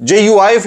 JUIF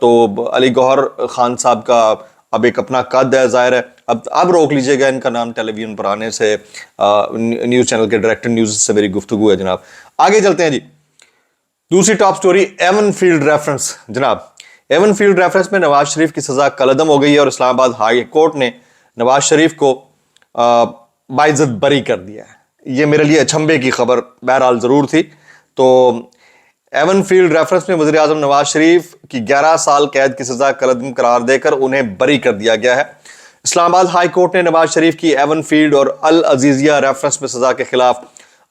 تو علی گوہر خان صاحب کا اب ایک اپنا قد ہے، ظاہر ہے اب روک لیجئے گا ان کا نام ٹیلی ویژن پر آنے سے، نیوز چینل کے ڈائریکٹر نیوز سے میری گفتگو ہے جناب. آگے چلتے ہیں جی. دوسری top story even field reference. جناب ایون فیلڈ ریفرنس میں نواز شریف کی سزا کالعدم ہو گئی ہے اور اسلام آباد ہائی کورٹ نے نواز شریف کو باعزت بری کر دیا ہے. یہ میرے لیے اچھمبے کی خبر بہرحال ضرور تھی. تو ایون فیلڈ ریفرنس میں وزیر اعظم نواز شریف کی 11 سال قید کی سزا کالعدم قرار دے کر انہیں بری کر دیا گیا ہے. اسلام آباد ہائی کورٹ نے نواز شریف کی ایون فیلڈ اور العزیزیہ ریفرنس میں سزا کے خلاف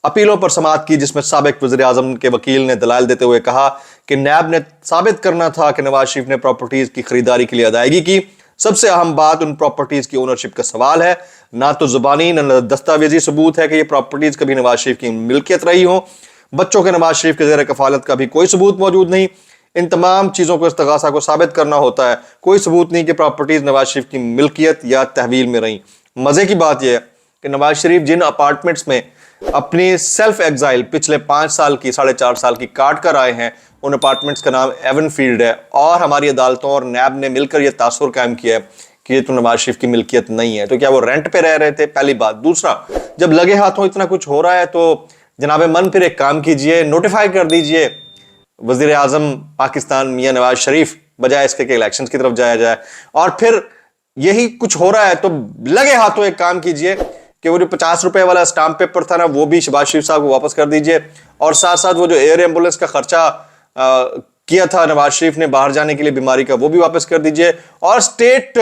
اپیلوں پر سماعت کی، جس میں سابق وزیر اعظم کے وکیل نے دلائل دیتے ہوئے کہا کہ نیب نے ثابت کرنا تھا کہ نواز شریف نے پراپرٹیز کی خریداری کے لیے ادائیگی کی. سب سے اہم بات ان پراپرٹیز کی اونرشپ کا سوال ہے، نہ تو زبانی نہ دستاویزی ثبوت ہے کہ یہ پراپرٹیز کبھی نواز شریف کی ملکیت رہی ہوں. بچوں کے نواز شریف کے زیر کفالت کا بھی کوئی ثبوت موجود نہیں. ان تمام چیزوں کو استغاثہ کو ثابت کرنا ہوتا ہے. کوئی ثبوت نہیں کہ پراپرٹیز نواز شریف کی ملکیت یا تحویل میں رہیں. مزے کی بات یہ ہے کہ نواز شریف جن اپارٹمنٹس میں اپنی سیلف ایگزائل پچھلے 5 سال کی 4.5 سال کی کاٹ کر آئے ہیں، ان اپارٹمنٹس کا نام ایون فیلڈ ہے، اور ہماری عدالتوں اور نیب نے مل کر یہ تاثر قائم کیا ہے کہ یہ تو نواز شریف کی ملکیت نہیں ہے. تو کیا وہ رینٹ پہ رہ رہے تھے؟ پہلی بات. دوسرا، جب لگے ہاتھوں اتنا کچھ ہو رہا ہے تو جناب من پھر ایک کام کیجئے، نوٹیفائی کر دیجئے وزیر اعظم پاکستان میاں نواز شریف، بجائے اس کے کہ الیکشنز کی طرف جایا جائے. اور پھر یہی کچھ ہو رہا ہے تو لگے ہاتھوں ایک کام کیجئے کہ وہ جو 50 روپے والا اسٹامپ پیپر تھا نا، وہ بھی شہباز شریف صاحب کو واپس کر دیجئے، اور ساتھ ساتھ وہ جو ایئر ایمبولنس کا خرچہ کیا تھا نواز شریف نے باہر جانے کے لیے بیماری کا، وہ بھی واپس کر دیجئے. اور اسٹیٹ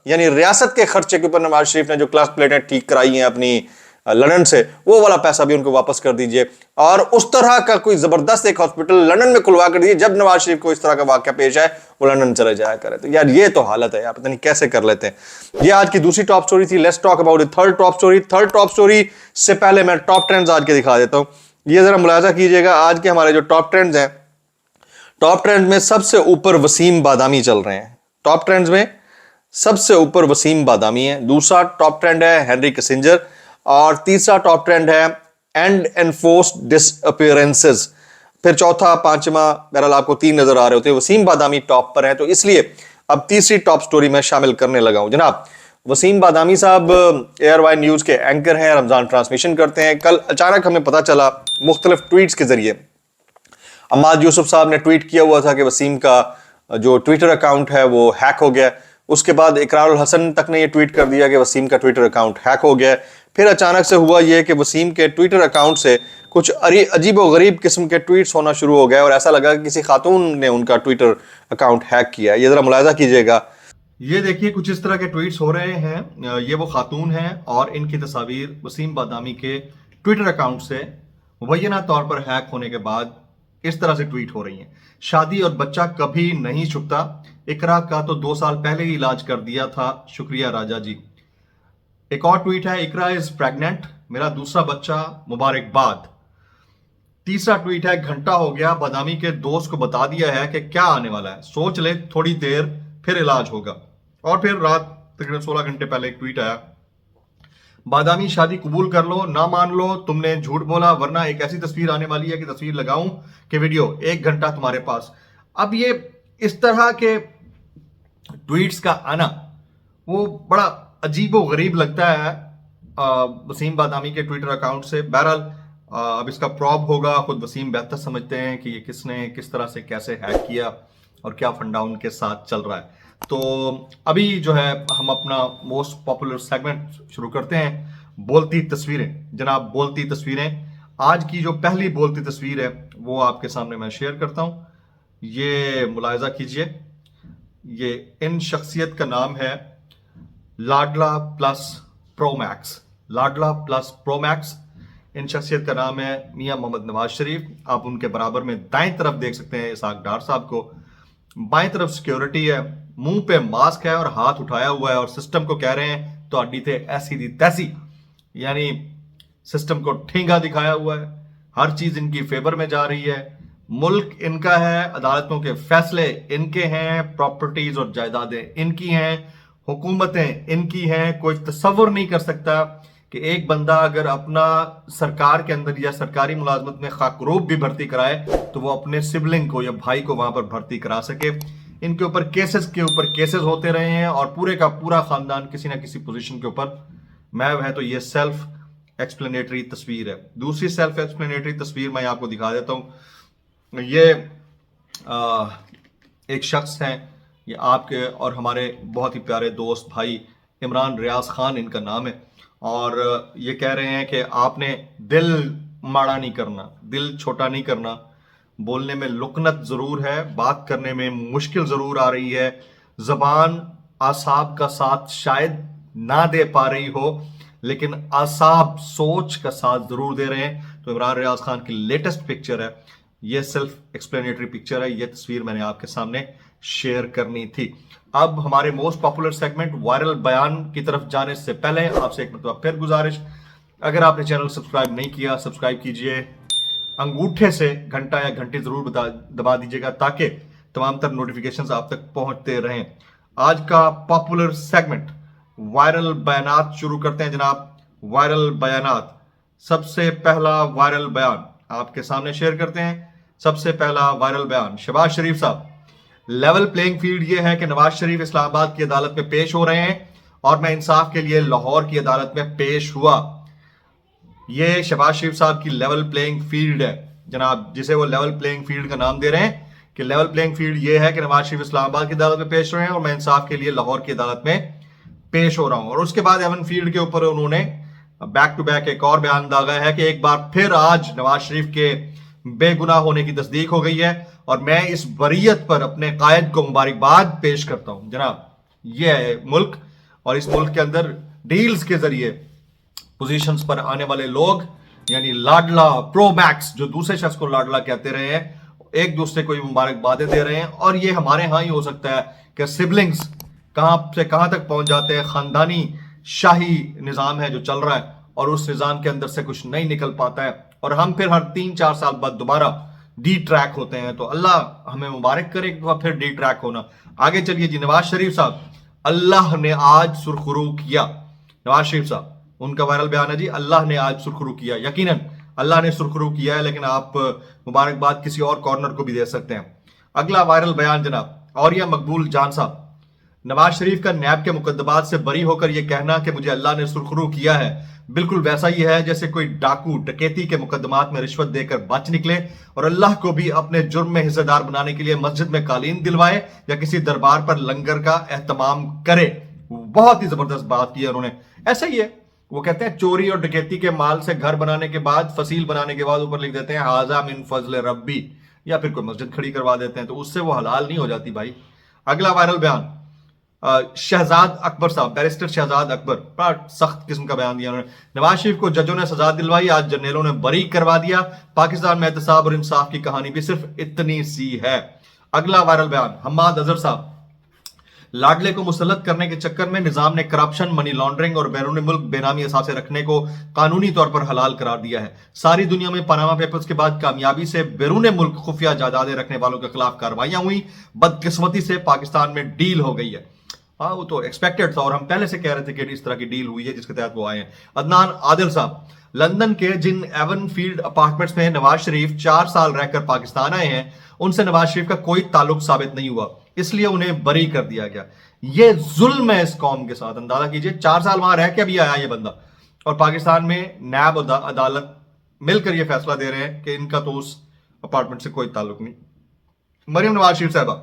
یعنی ریاست کے خرچے کے اوپر نواز شریف نے جو کلاس پلیٹیں ٹھیک کرائی ہیں اپنی لندن سے، وہ والا پیسہ بھی ان کو واپس کر دیجئے. اور اس طرح کا کوئی زبردست ایک ہاسپٹل لندن میں کھلوا کر دیجئے، جب نواز شریف کو اس طرح کا واقعہ پیش آئے وہ لندن چلے جایا کرے. تو یار یہ تو حالت ہے یار، پتہ نہیں کیسے کر لیتے ہیں. یہ آج کی دوسری ٹاپ سٹوری تھی. Let's talk about the third top story. Third top story سے پہلے میں ٹاپ ٹرینڈز آج کے دکھا دیتا ہوں. یہ ذرا ملاحظہ کیجئے گا، آج کے ہمارے جو ٹاپ ٹرینڈز ہیں، ٹاپ ٹرینڈ میں سب سے اوپر وسیم بادامی چل رہے ہیں. ٹاپ ٹرینڈز میں سب سے اوپر وسیم بادامی ہے. دوسرا ٹاپ ٹرینڈ ہے ہینری کسنجر، اور تیسرا ٹاپ ٹرینڈ ہے اینڈ انفورسڈ ڈس اپیئرنسز. پھر چوتھا، پانچواں، بہرحال آپ کو 3 نظر آ رہے ہوتے ہیں. وسیم بادامی ٹاپ پر ہیں، تو اس لیے اب تیسری ٹاپ سٹوری میں شامل کرنے لگا ہوں. جناب وسیم بادامی صاحب ایئر وائی نیوز کے اینکر ہیں، رمضان ٹرانسمیشن کرتے ہیں. کل اچانک ہمیں پتہ چلا مختلف ٹویٹس کے ذریعے، عماد یوسف صاحب نے ٹویٹ کیا ہوا تھا کہ وسیم کا جو ٹویٹر اکاؤنٹ ہے وہ ہیک ہو گیا. اس کے بعد اقرار الحسن تک نے یہ ٹویٹ کر دیا کہ وسیم کا ٹویٹر اکاؤنٹ ہیک ہو گیا. پھر اچانک سے ہوا یہ کہ وسیم کے ٹویٹر اکاؤنٹ سے کچھ عجیب و غریب قسم کے ٹویٹس ہونا شروع ہو گئے، اور ایسا لگا کہ کسی خاتون نے ان کا ٹویٹر اکاؤنٹ ہیک کیا. یہ ذرا ملاحظہ کیجئے گا. یہ دیکھیے کچھ اس طرح کے ٹویٹس ہو رہے ہیں. یہ وہ خاتون ہیں اور ان کی تصاویر وسیم بادامی کے ٹویٹر اکاؤنٹ سے مبینہ طور پر ہیک ہونے کے بعد اس طرح سے ٹویٹ ہو رہی ہیں. شادی اور بچہ کبھی نہیں چھپتا، اقرا کا تو 2 سال پہلے ہی علاج کر دیا تھا، شکریہ راجا جی. ایک اور ٹویٹ ہے، اقرا از پریگننٹ، میرا دوسرا بچہ، مبارکباد. تیسرا ٹویٹ ہے، گھنٹہ ہو گیا، بادامی کے دوست کو بتا دیا ہے کہ کیا آنے والا ہے، سوچ لے تھوڑی دیر پھر علاج ہوگا. اور پھر رات تقریباً 16 گھنٹے پہلے ایک ٹویٹ آیا، بادامی شادی قبول کر لو، نہ مان لو تم نے جھوٹ بولا، ورنہ ایک ایسی تصویر آنے والی ہے کہ تصویر لگاؤں کہ ویڈیو 1 گھنٹہ تمہارے پاس. اب یہ اس طرح کے ٹویٹس کا آنا وہ بڑا عجیب و غریب لگتا ہے وسیم بادامی کے ٹویٹر اکاؤنٹ سے. بہرحال اب اس کا پروب ہوگا، خود وسیم بہتر سمجھتے ہیں کہ یہ کس نے کس طرح سے کیسے ہیک کیا اور کیا فنڈا ان کے ساتھ چل رہا ہے. تو ابھی جو ہے ہم اپنا موسٹ پاپولر سیگمنٹ شروع کرتے ہیں، بولتی تصویریں. جناب بولتی تصویریں، آج کی جو پہلی بولتی تصویر ہے وہ آپ کے سامنے میں شیئر کرتا ہوں. یہ ملاحظہ کیجئے، یہ ان شخصیت کا نام ہے لاڈلا پلس پرو میکس. لاڈلا پلس پرو میکس، ان شخصیت کا نام ہے میاں محمد نواز شریف. آپ ان کے برابر میں دائیں طرف دیکھ سکتے ہیں اسحاق ڈار صاحب کو. بائیں طرف سیکیورٹی ہے، منہ پہ ماسک ہے اور ہاتھ اٹھایا ہوا ہے، اور سسٹم کو کہہ رہے ہیں تو اڈی تھے ایسی دی تیسی، یعنی سسٹم کو ٹھینگا دکھایا ہوا ہے. ہر چیز ان کی فیور میں جا رہی ہے، ملک ان کا ہے، عدالتوں کے فیصلے ان کے ہیں، پراپرٹیز اور جائیدادیں ان کی ہیں، حکومتیں ان کی ہیں. کوئی تصور نہیں کر سکتا کہ ایک بندہ اگر اپنا سرکار کے اندر یا سرکاری ملازمت میں خاکروب بھی بھرتی کرائے تو وہ اپنے سبلنگ کو یا بھائی کو وہاں پر بھرتی کرا سکے. ان کے اوپر کیسز ہوتے رہے ہیں اور پورے کا پورا خاندان کسی نہ کسی پوزیشن کے اوپر محو ہے. تو یہ سیلف ایکسپلینیٹری تصویر ہے. دوسری سیلف ایکسپلینیٹری تصویر میں آپ کو دکھا دیتا ہوں. یہ ایک شخص ہیں, یہ آپ کے اور ہمارے بہت ہی پیارے دوست بھائی عمران ریاض خان ان کا نام ہے, اور یہ کہہ رہے ہیں کہ آپ نے دل ماڑا نہیں کرنا, دل چھوٹا نہیں کرنا. بولنے میں لکنت ضرور ہے, بات کرنے میں مشکل ضرور آ رہی ہے, زبان اعصاب کا ساتھ شاید نہ دے پا رہی ہو, لیکن اعصاب سوچ کا ساتھ ضرور دے رہے ہیں. تو عمران ریاض خان کی لیٹسٹ پکچر ہے, یہ سیلف ایکسپلینیٹری پکچر ہے. یہ تصویر میں نے آپ کے سامنے شیئر کرنی تھی. اب ہمارے موسٹ پاپولر سیگمنٹ وائرل بیان کی طرف جانے سے پہلے آپ سے ایک مرتبہ پھر گزارش, اگر آپ نے چینل سبسکرائب نہیں کیا سبسکرائب کیجئے, انگوٹھے سے گھنٹہ یا گھنٹی ضرور دبا دیجیے گا تاکہ تمام تر نوٹیفیکیشنز آپ تک پہنچتے رہیں. آج کا پاپولر سیگمنٹ وائرل بیانات شروع کرتے ہیں جناب. وائرل بیانات, سب سے پہلا وائرل بیان آپ کے سامنے شیئر کرتے ہیں. سب سے پہلا وائرل بیان شہباز شریف صاحب. لیول پلینگ فیلڈ یہ ہے کہ نواز شریف اسلام آباد کی عدالت میں پیش ہو رہے ہیں اور میں انصاف کے لیے لاہور کی عدالت میں پیش ہوا. یہ شہباز شریف صاحب کی لیول پلینگ فیلڈ ہے جناب, جسے وہ لیول پلینگ فیلڈ کا نام دے رہے ہیں کہ لیول پلینگ فیلڈ یہ ہے کہ نواز شریف اسلام آباد کی عدالت میں پیش ہو رہے ہیں اور میں انصاف کے لیے لاہور کی عدالت میں پیش ہو رہا ہوں. اور اس کے بعد ایون فیلڈ کے اوپر انہوں نے بیک ٹو بیک ایک اور بیان داغا ہے کہ ایک بار پھر آج نواز شریف کے بے گناہ ہونے کی تصدیق ہو گئی ہے اور میں اس بریت پر اپنے قائد کو مبارکباد پیش کرتا ہوں. جناب یہ ہے ملک, اور اس ملک کے اندر ڈیلز کے ذریعے پوزیشنز پر آنے والے لوگ, یعنی لاڈلا پرو میکس جو دوسرے شخص کو لاڈلا کہتے رہے ہیں, ایک دوسرے کو مبارکبادیں دے رہے ہیں. اور یہ ہمارے ہاں ہی ہو سکتا ہے کہ سبلنگز کہاں سے کہاں تک پہنچ جاتے ہیں. خاندانی شاہی نظام ہے جو چل رہا ہے اور اس نظام کے اندر سے کچھ نہیں نکل پاتا ہے, اور ہم پھر ہر 3-4 سال بعد دوبارہ ڈی ٹریک ہوتے ہیں. تو اللہ ہمیں مبارک کرے ایک دفعہ پھر ڈی ٹریک ہونا. آگے چلیے جی. نواز شریف صاحب, اللہ نے آج سرخرو کیا. نواز شریف صاحب ان کا وائرل بیان ہے جی, اللہ نے آج سرخرو کیا. یقیناً اللہ نے سرخرو کیا ہے, لیکن آپ مبارکباد کسی اور کارنر کو بھی دے سکتے ہیں. اگلا وائرل بیان جناب عوریہ مقبول جان صاحب. نواز شریف کا نیب کے مقدمات سے بری ہو کر یہ کہنا کہ مجھے اللہ نے سرخرو کیا ہے بالکل ویسا ہی ہے جیسے کوئی ڈاکو ڈکیتی کے مقدمات میں رشوت دے کر بچ نکلے اور اللہ کو بھی اپنے جرم میں حصے دار بنانے کے لیے مسجد میں قالین دلوائے یا کسی دربار پر لنگر کا اہتمام کرے. بہت ہی زبردست بات کی ہے انہوں نے. ایسا ہی ہے, وہ کہتے ہیں چوری اور ڈکیتی کے مال سے گھر بنانے کے بعد, فصیل بنانے کے بعد اوپر لکھ دیتے ہیں ھذا من فضل ربی, یا پھر کوئی مسجد کھڑی کروا دیتے ہیں, تو اس سے وہ حلال نہیں ہو جاتی بھائی. اگلا وائرل بیان شہزاد اکبر صاحب, بیرسٹر شہزاد اکبر, بڑا سخت قسم کا بیان دیا انہوں نے. نواز شریف کو ججوں نے سزا دلوائی, آج جرنیلوں نے بری کروا دیا. پاکستان میں احتساب اور انصاف کی کہانی بھی صرف اتنی سی ہے. اگلا وائرل بیان حماد اظہر صاحب. لاڈلے کو مسلط کرنے کے چکر میں نظام نے کرپشن, منی لانڈرنگ اور بیرون ملک بے نامی اثاثے رکھنے کو قانونی طور پر حلال قرار دیا ہے. ساری دنیا میں پاناما پیپرز کے بعد کامیابی سے بیرون ملک خفیہ جائیدادیں رکھنے والوں کے خلاف کارروائیاں ہوئی. بدقسمتی سے پاکستان میں ڈیل ہو گئی ہے. ہاں وہ تو ایکسپیکٹڈ تھا, اور ہم پہلے سے کہہ رہے تھے کہ اس طرح کی ڈیل ہوئی ہے جس کے تحت وہ آئے ہیں. عدنان عادل صاحب. لندن کے جن ایون فیلڈ اپارٹمنٹس میں نواز شریف 4 سال رہ کر پاکستان آئے ہیں, ان سے نواز شریف کا کوئی تعلق ثابت نہیں ہوا, اس لیے انہیں بری کر دیا گیا. یہ ظلم ہے اس قوم کے ساتھ. اندازہ کیجئے 4 سال وہاں رہ کے بھی آیا یہ بندہ, اور پاکستان میں نیب عدالت مل کر یہ فیصلہ دے رہے ہیں کہ ان کا تو اس اپارٹمنٹ سے کوئی تعلق نہیں. مریم نواز شریف صاحبہ.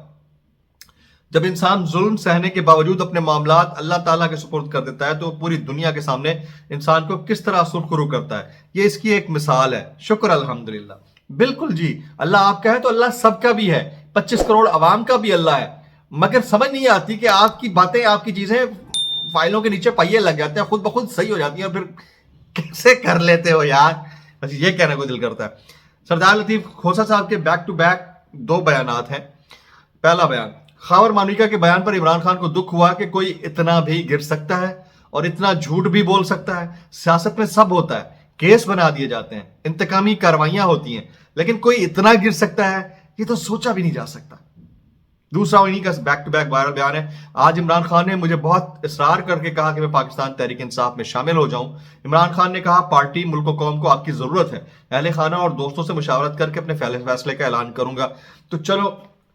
جب انسان ظلم سہنے کے باوجود اپنے معاملات اللہ تعالیٰ کے سپرد کر دیتا ہے تو پوری دنیا کے سامنے انسان کو کس طرح سرخرو کرتا ہے, یہ اس کی ایک مثال ہے. شکر الحمدللہ. بالکل جی, اللہ آپ کا ہے تو اللہ سب کا بھی ہے, 25 کروڑ عوام کا بھی اللہ ہے, مگر سمجھ نہیں آتی کہ آپ کی باتیں, آپ کی چیزیں فائلوں کے نیچے پہیے لگ جاتے ہیں, خود بخود صحیح ہو جاتی ہیں, اور پھر کیسے کر لیتے ہو یار, بس یہ کہنے کو دل کرتا ہے. سردار لطیف کھوسا صاحب کے بیک ٹو بیک 2 بیانات ہیں. پہلا بیان, خاور مانیکا کے بیان پر عمران خان کو دکھ ہوا کہ کوئی اتنا بھی گر سکتا ہے اور اتنا جھوٹ بھی بول سکتا ہے. سیاست میں سب ہوتا ہے, کیس بنا دیے جاتے ہیں, انتقامی کارروائیاں ہوتی ہیں, لیکن کوئی اتنا گر سکتا ہے یہ تو سوچا بھی نہیں جا سکتا. دوسرا انہی کا بیک ٹو بیک وائرل بیان ہے. آج عمران خان نے مجھے بہت اصرار کر کے کہا کہ میں پاکستان تحریک انصاف میں شامل ہو جاؤں. عمران خان نے کہا پارٹی, ملک و قوم کو آپ کی ضرورت ہے, اہل خانہ اور دوستوں سے مشاورت کر کے اپنے فیصلے کا اعلان کروں گا. تو چلو